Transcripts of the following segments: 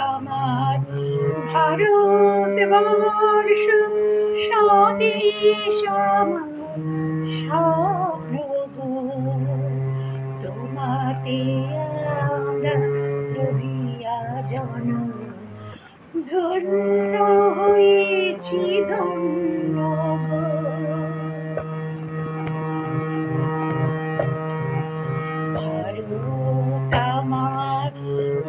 আমার ভারতবর্ষ স্বদেশ আমার স্বপ্ন গো। তোমাতে আমরা রহিয়া জনম, ধন্য হয়েছি ধন্য গো। ভারত আমার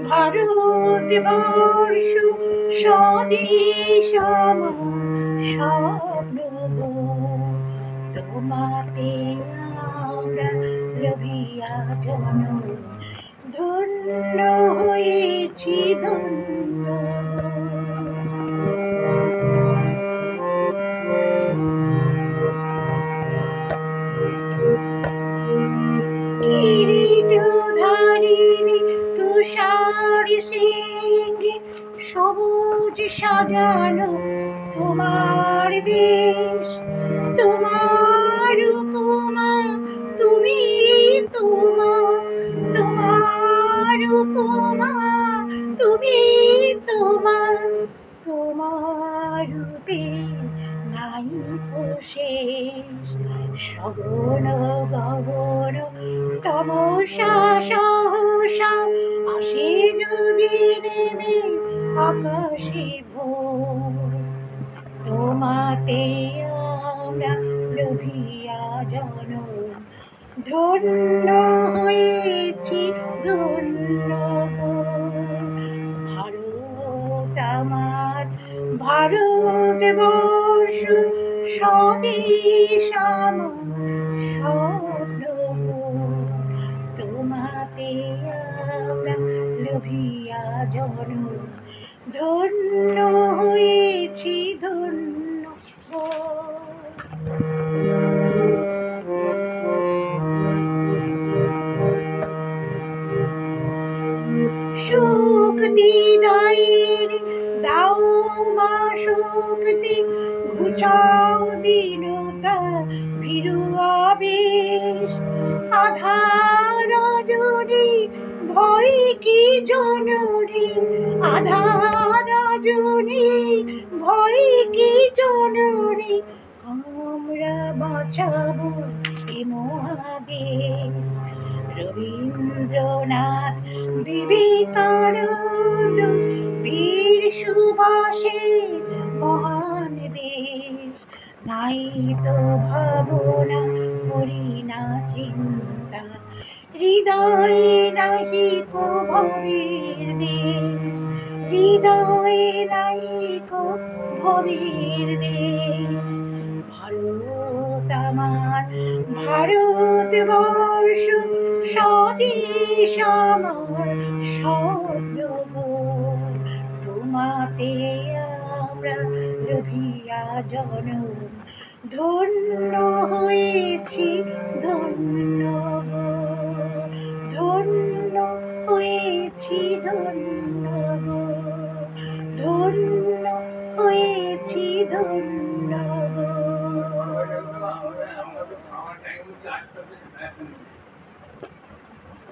ভারতবর্ষ স্বদেশ আমার স্বপ্ন গো। তোমাতে আমরা রহিয়া জনম, ধন্য হয়েছি ধন্য গো। কিরীটধারিণী তুষার শৃঙ্গে সবুজ সাজানো তোমার দেশ, তোমার উপমা তুমি তোমা, তোমার উপমা তুমি তোমা, তোমার রূপে নাই শেষ। সগন গগন তমসা সহসা আসে যদি নেমে আকাশে ভোর, তোমাতে আমরা লোভিয়া জনম, ধন্য হয়েছি ধন্য গো। ভারত আমার ভারতবর্ষ স্বদেশ আমার স্বপ্ন গো। তোমাতে আমরা লোভিয়া জনম, ধন্য হয়েছি ধন্য গো। শক্তি দায়িনী দাও মা শক্তি, ঘুচাও দীনতা ভীরু আবেশ। আধার রজনী ভয় কি জননী, আধার রজনী ভয় কি জননী, আমরা বাঁচাবো এ মহাদেশ। রবীন্দ্রনাথ বিবেকানন্দ বীর সুভাষের মহান দেশ, নাই তো ভাবনা করি না চিন্তা, হৃদয়ে নাহি কো ভবের দেশ, হৃদয়ে নাহি কো ভবের দেশ। ভারত আমার ভারতবর্ষ স্বদেশ আমার স্বপ্ন গো। তোমাতে আমরা লোভিয়া জনম, ধন্য হয়েছি ধন্য গো। ধন্য হয়েছি ধন্য গো, ধন্য হয়েছি ধন্য গো।